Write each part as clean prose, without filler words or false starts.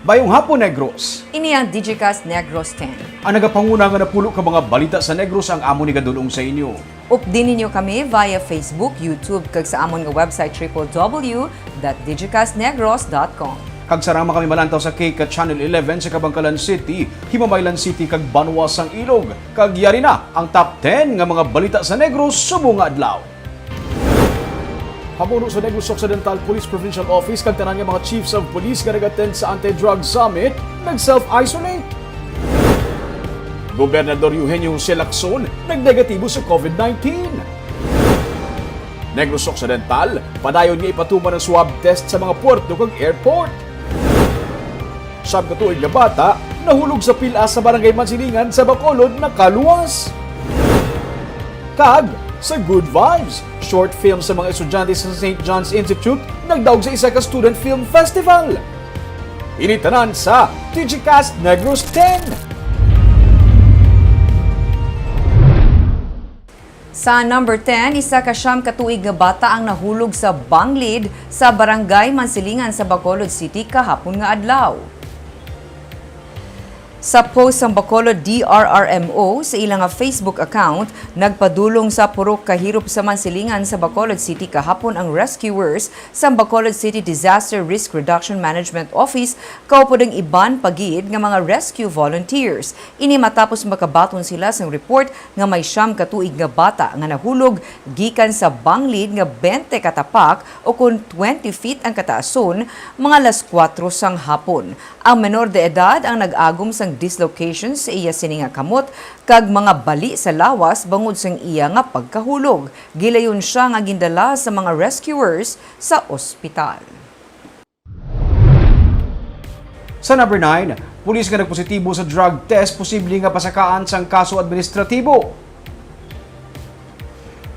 Bayong hapon, Negros. Ini ang Digicast Negros X. Ang nagapanguna nga napulo ka mga balita sa Negros ang amo ni gadulong sa inyo. Updin ninyo kami via Facebook, YouTube, kag sa amon nga website www.digicastnegros.com. Kag sarama kami malantaw sa K Channel 11 sa Kabangkalan City, Himamaylan City kag Banwas ang Ilog. Kag yari na ang top 10 nga mga balita sa Negros subong nga adlaw. Pamuno sa Negros Occidental Police Provincial Office kag tanan nga mga chiefs of police nga nag-attend sa Anti-Drug Summit nag-self-isolate. Gobernador Eugenio Lacson nagnegatibo sa COVID-19. Negros Occidental, padayon nga ipatuman ng swab test sa mga puerto kag airport. Sabkatuig nga bata, nahulog sa pila sa barangay Mansilingan sa Bacolod na kaluwas. Kag, sa Good Vibes, short film sa mga estudyante sa St. John's Institute nagdaog sa isa ka student film festival. Initanan sa Digicast Negros X. Sa number 10, isa ka siyam katuig nga bata ang nahulog sa banglid sa barangay Mansilingan sa Bacolod City kahapon nga adlaw. Sa post ng Bacolod DRRMO sa ilang Facebook account, nagpadulong sa purok kahirop sa Mansilingan sa Bacolod City kahapon ang rescuers sa Bacolod City Disaster Risk Reduction Management Office kaupod ang iban pagid nga mga rescue volunteers. Ini matapos makabaton sila sa report nga may siyam katuig nga bata nga nahulog gikan sa banglid nga 20 katapak o kung 20 feet ang kataason mga alas 4 sang hapon. Ang menor de edad ang nag-agom sang dislocation sa iya sininga kamot kag mga bali sa lawas bangod sang iya nga pagkahulog. Gilayon siya nga gindala sa mga rescuers sa ospital. Sa number 9, pulis nga nagpositibo sa drug test posible nga pasakaan sang kaso administratibo.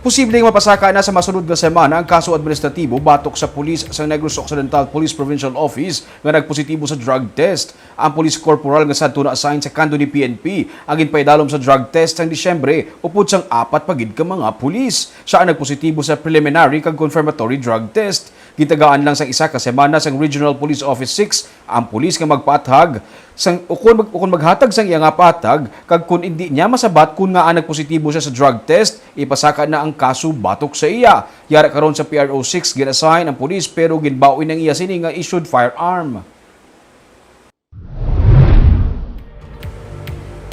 Posibleng mapasaka na sa masunod nga semana ang kaso administratibo batok sa pulis sa Negros Occidental Police Provincial Office nga nagpositibo sa drug test. Ang police corporal nga sadto na assign sa kando ni PNP ang ginpaidalom sa drug test sang Disyembre upod sang 4 pagid ka mga pulis. Siya ang nagpositibo sa preliminary kag confirmatory drug test. Gitagaan lang sang isa ka semana sang Regional Police Office 6 ang pulis nga magpaathag sang ukon maghatag sang iya nga patag kag kun hindi niya masabat kun nga nagpositibo siya sa drug test ipasaka na ang kaso batok sa iya. Yara karon sa PRO 6 gin-assign ang pulis pero ginbawi ng iya sini nga issued firearm.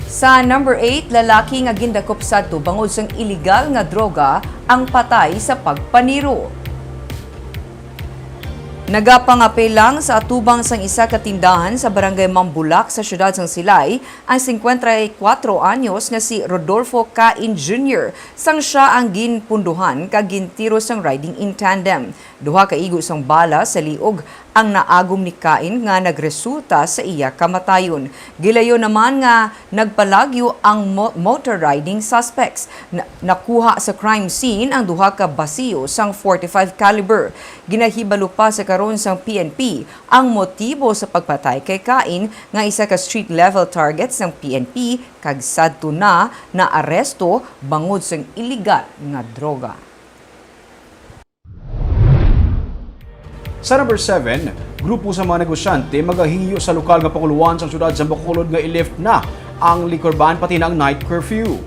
Sa number 8, lalaki nga gindakop sadto bangod sang illegal nga droga ang patay sa pagpaniro. Nagapangapil lang sa atubang sang isa ka tindahan sa barangay Mambulak sa siyudad sang Silay ang 54 anyos nga si Rodolfo Cain Jr. sang siya ang ginpunduhan kag gintiro sang riding in tandem. Duha ka igo sang bala sa liog ang naagom ni Cain nga nagresulta sa iya kamatayon. Gilayo naman nga nagpalagyo ang motor riding suspects. Nakuha sa crime scene ang duha ka basiyo sang 45 caliber. Ginahibalo pa sa karon sang PNP ang motibo sa pagpatay kay Cain nga isa ka street level target sang PNP kag sadto na aresto bangod sang illegal nga droga. Sa number 7, grupo sa mga negosyante magahinyo sa lokal nga pakuluan sa syudad sa Bacolod nga i-lift na ang liquor ban pati na ang night curfew.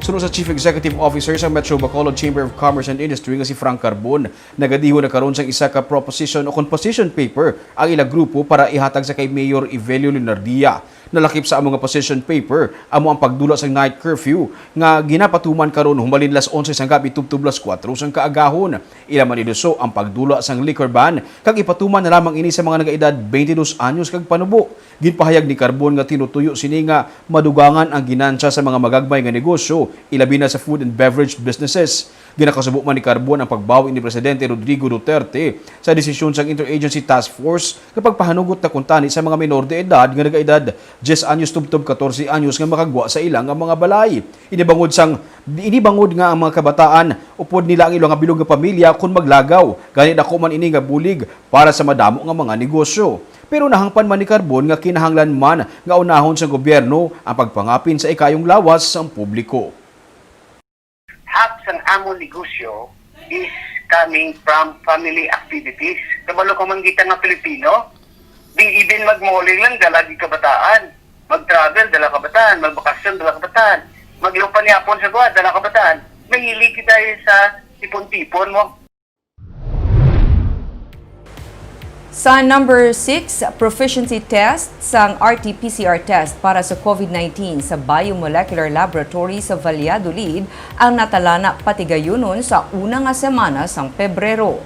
Sunod sa Chief Executive Officer sa Metro Bacolod Chamber of Commerce and Industry nga si Frank Carbon, nagadiho na karon sang isa ka proposition o composition paper ang ilang grupo para ihatag sa kay Mayor Evelio Leonardia. Nalakip sa among position paper amo ang pagdula sa night curfew nga ginapatuman karon humalin las 11 sang gabi tubtob las 4 sang kaagahon. Ila man iduso ang pagdula sang liquor ban kag ipatuman na lamang ini sa mga nagaedad 22 anyos kag panubo. Ginpahayag ni Carbon nga tinutuyo sini nga madugangan ang ginansya sa mga magagmay nga negosyo ilabi na sa food and beverage businesses. Ginakasubo man ni Carbon ang pagbawi ni Presidente Rodrigo Duterte sa desisyon sang Interagency Task Force kapag pahanugot na kuntani sa mga menor de edad nga nagaedad 10 anyos tubtob 14 anyos nga makagwa sa ilang nga mga balay. Inibangod nga ang mga kabataan upod nila ang ilang bilog nga pamilya kung maglagaw. Ganit ako man ini nga bulig para sa madamo nga mga negosyo. Pero nahangpan man ni Carbon nga kinahanglan man nga unahon sa gobyerno ang pagpangapin sa ikayong lawas sa publiko. Half ng among negosyo is coming from family activities. Kabalo ko man kita nga Pilipino, Di even mag-malling lang, dala di kabataan. Mag-travel, dala kabataan. Magbakasyon, dala kabataan. Maglupa ni Apon sa buwan, dala kabataan. Mahilig kita sa tipon-tipon mo. Sa number 6, proficiency test sang RT-PCR test para sa COVID-19 sa Biomolecular Laboratory sa Valladolid ang natalana patigayunon sa una nga semana sang Pebrero.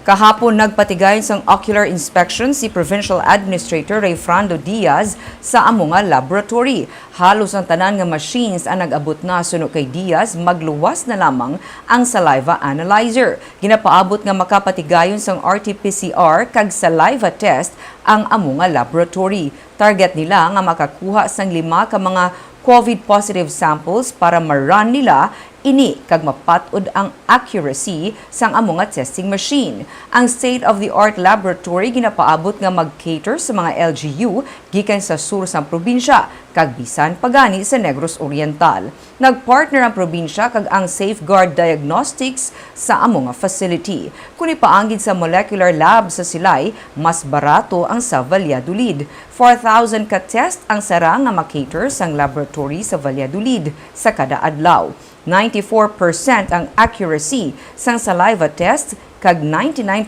Kahapon nagpatigayon sang ocular inspection si Provincial Administrator Rayfrando Diaz sa amo nga laboratory. Halos ang tanan nga machines ang nag-abot na suno kay Diaz, magluwas na lamang ang saliva analyzer. Ginapaabot nga makapatigayon sang RT-PCR kag saliva test ang amo nga laboratory. Target nila nga makakuha sang 5 ka mga COVID-positive samples para ma-run nila ini kag mapatod ang accuracy sang amo nga testing machine. Ang state-of-the-art laboratory ginapaabot nga mag-cater sa mga LGU gikan sa sur sang probinsya kag bisan pagani sa Negros Oriental. Nagpartner ang probinsya kag ang Safeguard Diagnostics sa amo nga facility. Kung ipaanggid sa molecular lab sa Silay, mas barato ang sa Valladolid. 4,000 ka test ang sarang nga makater sang laboratory sa Valladolid sa kada adlaw. 94% ang accuracy sang saliva test kag 99%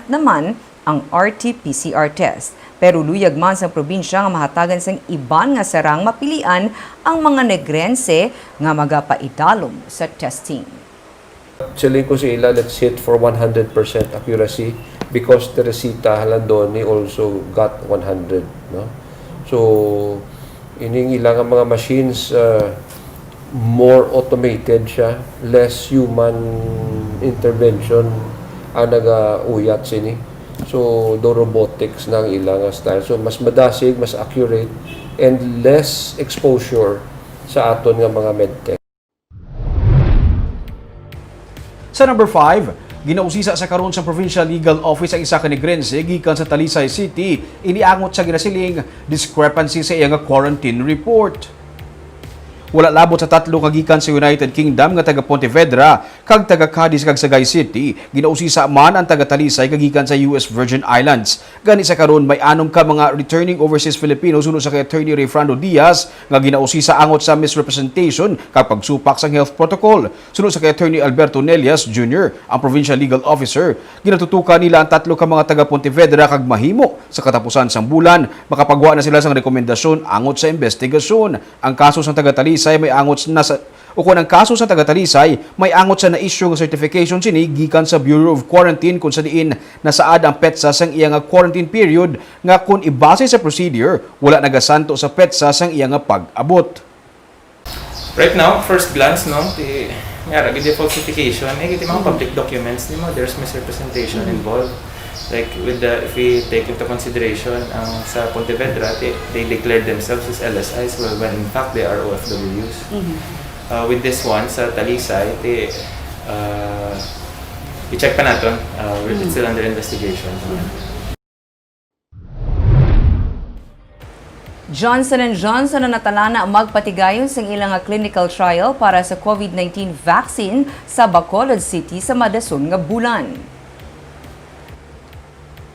naman ang RT-PCR test. Pero luyag man sa probinsya nga mahatagan sang iban nga sarang mapilian ang mga negrense nga magapaidalom sa testing. Chilling ko sila, let's hit for 100% accuracy because Teresita Halandoni also got 100. No? So, ining ilang mga machines, more automated siya, less human intervention ang nag-uyat sini. So, do robotics ng ilang style. So, mas madasig, mas accurate, and less exposure sa aton nga mga medtech. Sa number 5, ginausisa sa karon sa Provincial Legal Office ang isa ka negrense gikan sa Talisay City. Iniangot sa ginasiling discrepancy sa iyang quarantine report. Wala labot sa 3 kagikan sa United Kingdom nga taga Pontevedra kag taga Cadiz kag Sagay City. Ginausisa man ang taga Talisay kagikan sa US Virgin Islands. Gani sa karon may anom ka mga returning overseas Filipinos sunod sa kay Attorney Rayfrando Diaz nga ginausisa angot sa misrepresentation kag pagsupak sa health protocol. Sunod sa kay Attorney Alberto Nelias Jr., ang Provincial Legal Officer, ginatutukan nila ang 3 ka mga taga Pontevedra kag mahimo sa katapusan sang bulan makapagawa na sila sang rekomendasyon angot sa investigasyon. Ang kaso sang taga Talisay may angot na sa kung ang kaso sa taga Talisay may angot sa na-issue nga certification sini gikan sa Bureau of Quarantine kung sa diin nasaad ang petsa sang iyang quarantine period nga kung ibase sa procedure wala nagasanto sa petsa sang iyang pag-abot. Right now, first glance, no, ngara gid falsification, gid mga public documents nimo, there's misrepresentation involved. Like if we take into consideration sa Pontevedra, they declared themselves as LSIs when in fact they are OFWs. With this one sa Talisay, i-check pa natin. It's still under investigation. Johnson & Johnson na natalana magpatigayon sa ilang clinical trial para sa COVID-19 vaccine sa Bacolod City sa madason nga bulan.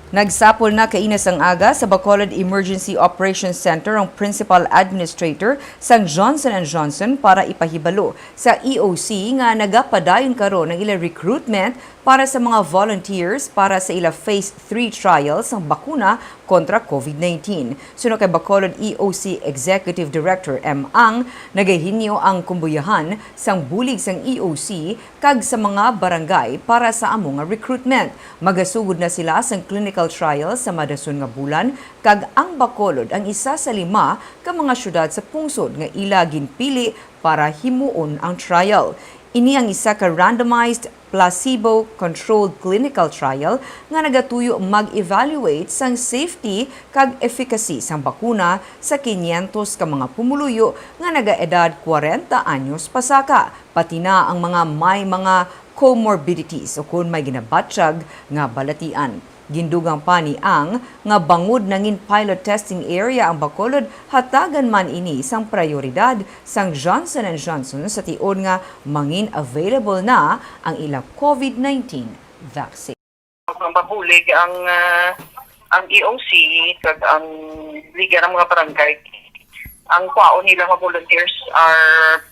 Nagsapol na kainas ang aga sa Bacolod Emergency Operations Center ang Principal Administrator sang Johnson & Johnson para ipahibalo sa EOC nga nagapadayon karon ng ilang recruitment para sa mga volunteers para sa ila Phase 3 trials ng bakuna kontra COVID-19. Suno kay Bacolod EOC Executive Director M. Ang, nagahinyo ang kumbuyahan sang bulig sang EOC kag sa mga barangay para sa among recruitment. Magasugod na sila sang clinical trial sa madason nga bulan kag ang Bacolod ang isa sa 5 ka mga syudad sa pungsod nga ila ginpili para himuon ang trial. Ini ang isa ka randomized placebo-controlled clinical trial nga nagatuyo mag-evaluate sang safety kag efficacy sang bakuna sa 500 ka mga pumuluyo nga naga-edad 40 anyos pasaka, pati na ang mga may mga comorbidities o kung may ginabatsyag nga balatian. Gindugang pa ni Ang nga bangod nangin pilot testing area ang Bacolod, hatagan man ini sang prioridad sang Johnson & Johnson sa tion nga mangin available na ang ilang COVID-19 vaccine. Ang mabulig ang EOC kag ang liga ng mga barangay. Ang kwao nila mga volunteers are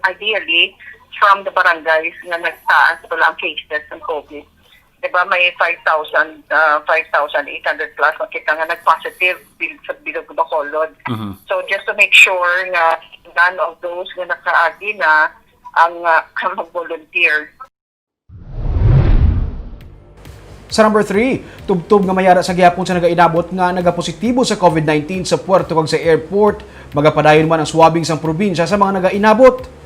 ideally from the barangays na nagtaan sa tulang cases ng COVID. Diba may 5,800 plus makita nga nag-positive sa Bilog Bacolod. So just to make sure nga none of those nga nakaagi na ang mag-volunteer. Sa number 3, tubtob nga mayara sa gihapon sa nagainabot nga nagapositibo sa COVID-19 sa puerto kag sa airport, magapadayon man ang swabing sang probinsya sa mga nagainabot.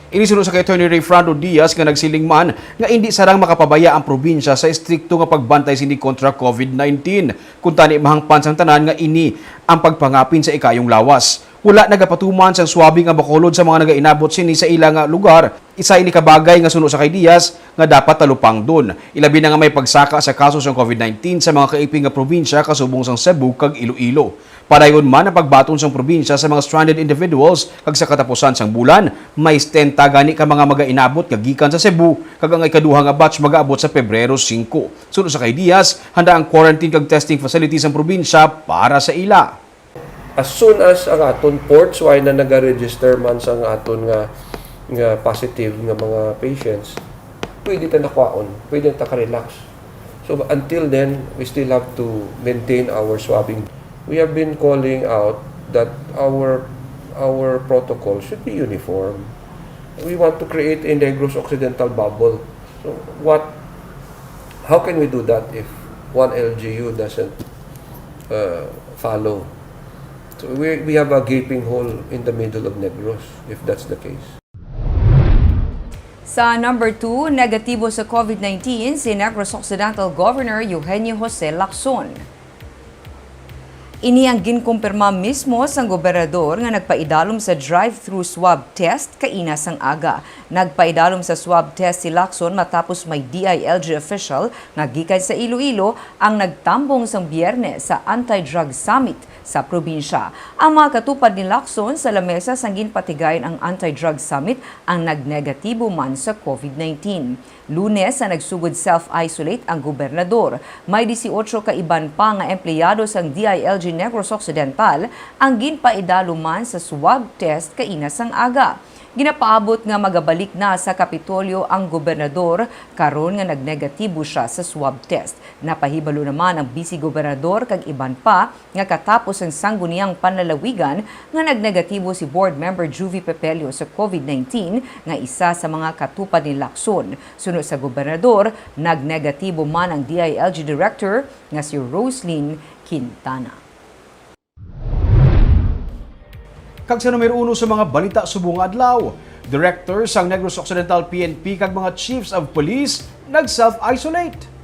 Inisunod sa kay Attorney Ray Frando Diaz nga nagsiling man nga hindi sarang makapabaya ang probinsya sa istrikto nga pagbantay sini kontra COVID-19 kung tani mahangpan sang tanan nga ini ang pagpangapin sa ikayong lawas. Wala nagapatuman sang swabing ang Bacolod sa mga nagainabot sini sa ilang lugar. Isa ini kabagay nga suno sa kay Diaz nga dapat talupang dun. Ilabi na nga may pagsaka sa kaso sa COVID-19 sa mga kaiping nga probinsya kasubong sang Cebu kag Iloilo. Padayon man ang pagbaton sang probinsya sa mga stranded individuals kag sa katapusan sang bulan, may 10 gani ka mga magainabot nga gikan sa Cebu kag ang ikaduha nga batch magaabot sa Pebrero 5. Suno sa kay Diaz, handa ang quarantine kag testing facilities ang probinsya para sa ila. As soon as ang aton ports why na nag-register man sa aton nga positive nga mga patients, pwede ta nakwaon, pwede ta ka-relax. So until then, we still have to maintain our swabbing. We have been calling out that our protocol should be uniform. We want to create a Negros Occidental bubble. So how can we do that if one LGU doesn't follow? So we have a gaping hole in the middle of Negros, if that's the case. Sa number 2, negatibo sa COVID-19 si Negros Occidental Governor Eugenio Jose Lacson. Ini ang ginkumpirma mismo sang gobernador nga nagpaidalom sa drive-thru swab test kaina sang aga. Nagpaidalom sa swab test si Lacson matapos may DILG official nga gikan sa Iloilo ang nagtambong sang Biyernes sa Anti-Drug Summit sa probinsya. Ang mga katupad ni Lacson sa lamesa sang ginpatigayon ang Anti-Drug Summit ang nagnegatibo man sa COVID-19. Lunes na nagsugod self-isolate ang gobernador. May 18 ka iban pa nga empleyado sang DILG Negros Occidental ang ginpaidaluman sa swab test kaina sang aga. Ginapaabot nga magabalik na sa Kapitolyo ang gobernador karon nga nagnegatibo siya sa swab test. Napahibalo naman ang vice-gobernador kag iban pa nga katapos ang sangguniang panlalawigan nga nagnegatibo si board member Juvie Pepelio sa COVID-19 nga isa sa mga katupad ni Lacson. Sunod sa gobernador, nagnegatibo man ang DILG director nga si Roslyn Quintana. Kag sa numero 1 sa mga balita subong adlaw, director sang Negros Occidental PNP kag mga chiefs of police nag-self-isolate.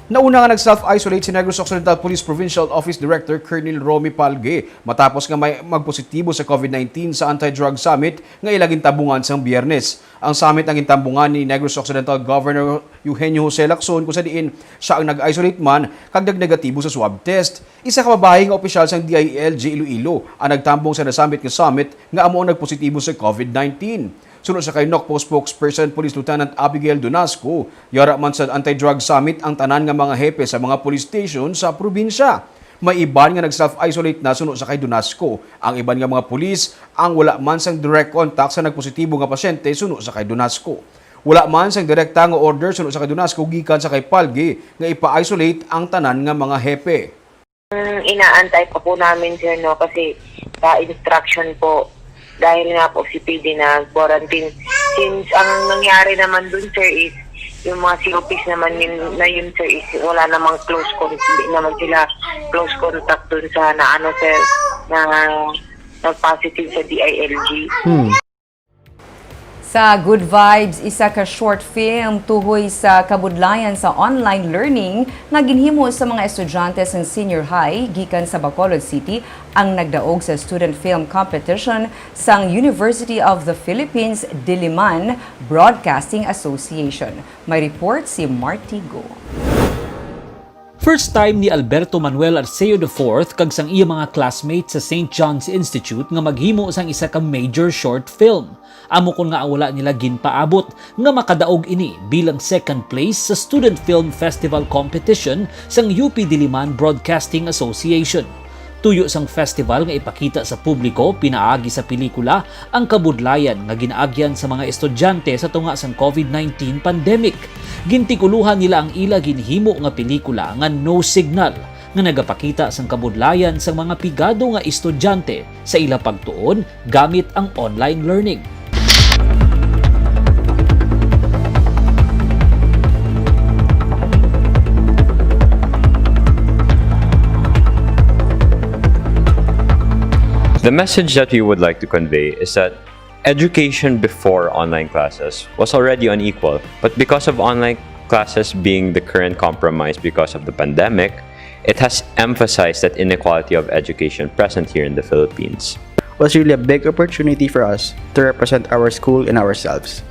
Nauna nga nag-self-isolate si Negros Occidental Police Provincial Office Director Colonel Romy Palge matapos nga may magpositibo sa COVID-19 sa Anti-Drug Summit nga ilaging tabungan sang Biyernes. Ang summit ang intambungan ni Negros Occidental Governor Eugenio Jose Lacson kung sa diin siya ang nag-isolate man kag nag-negatibo sa swab test. Isa ka babae nga opisyal sang DILG Iloilo ang nagtambong sa summit nga amo ang nagpositibo sa COVID-19. Sunod sa kay NOCPO spokesperson Police Lieutenant Abigail Donasco, yara man sa Anti-Drug Summit ang tanan nga mga hepe sa mga police station sa probinsya. May iban nga nag-self-isolate na sunod sa kay Donasco. Ang iban nga mga pulis ang wala man sang direct contact sa nagpositibo nga pasyente sunod sa kay Donasco. Wala man sang direkta nga order sunod sa kay Donasco gikan sa kay Palge nga ipa-isolate ang tanan nga mga hepe. Inaantay pa po namin sir no kasi sa instruction po dahil nga po si PD na quarantine. Since ang nangyari naman dun sir is yung mga COPs naman na yun sir is wala namang close contact, hindi naman sila close contact dun sa na ano sir na nag-positive sa DILG. Sa Good Vibes, isa ka short film tuhoy sa kabudlayan sa online learning nga ginhimo sa mga estudyante sa senior high gikan sa Bacolod City ang nagdaog sa student film competition sang University of the Philippines Diliman Broadcasting Association. May report si Marty Go. First time ni Alberto Manuel Arceo IV kag sang iya mga classmates sa St. John's Institute nga maghimo sang isa ka major short film. Amo kon nga wala nila ginpaabot nga makadaog ini bilang second place sa Student Film Festival Competition sang UP Diliman Broadcasting Association. Tuyo sang festival nga ipakita sa publiko pinaagi sa pelikula ang kabudlayan nga ginaagyan sa mga estudyante sa tunga sang COVID-19 pandemic. Gintikuluhan nila ang ila ginhimo nga pelikula nga No Signal nga nagapakita sang kabudlayan sang mga pigado nga estudyante sa ila pagtuon gamit ang online learning. The message that we would like to convey is that education before online classes was already unequal, but because of online classes being the current compromise because of the pandemic, it has emphasized that inequality of education present here in the Philippines. It was really a big opportunity for us to represent our school and ourselves.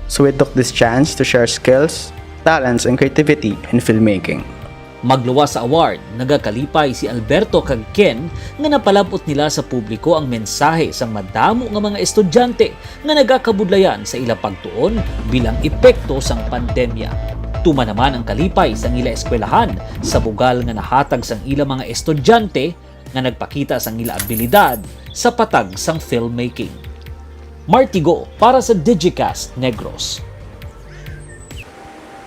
So we took this chance to share skills, talents, and creativity in filmmaking. Magluwas sa award, nagakalipay si Alberto kag Ken nga napalabot nila sa publiko ang mensahe sang madamo nga mga estudyante nga nagakabudlayan sa ila pagtuon bilang epekto sang pandemya. Tuma naman ang kalipay sang ila eskwelahan sa bugal nga nahatag sang ila mga estudyante nga nagpakita sang ila abilidad sa patag sang filmmaking. Martigo para sa Digicast Negros.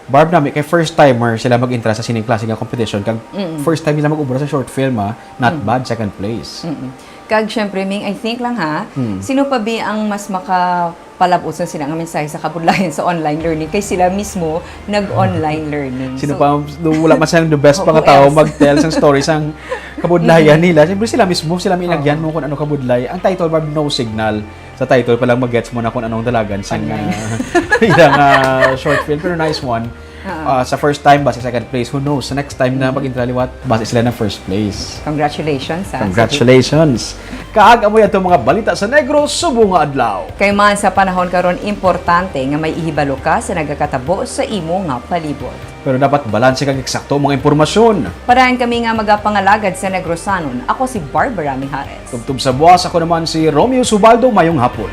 Barb nami kay first timer sila mag-interest sa sining klase nga competition kag first time nila mag-ubra sa short film not bad, second place. Kag syempre Ming, I think lang sino pa ba ang mas makapalabot sa sila nga mensahe sa kabudlayan sa online learning kay sila mismo nag-online learning. Sino pa wala man silang the best pa nga tao mag-tell sang stories ang kabudlayan nila. Siyempre sila mismo sila minagyan mo kung ano kabudlay. Ang title Barb No Signal. Sa title pa lang mag-gets mo na kung anong dalagan sa ilang short film. Pero nice one. Sa first time, base second place. Who knows? Sa next time na mag-intraliwat, base sila na first place. Congratulations. Congratulations. Kaag amoy ato mga balita sa Negros, subong nga adlaw. Kay man sa panahon karon importante nga may ihibalo ka sa nagakatabo sa imo nga palibot. Pero dapat balanse kang eksakto mga impormasyon. Parahan kami nga magapangalagad sa Negrosanon. Ako si Barbara Mijares. Tubtub sa buwas, ako naman si Romeo Subaldo, mayong hapon.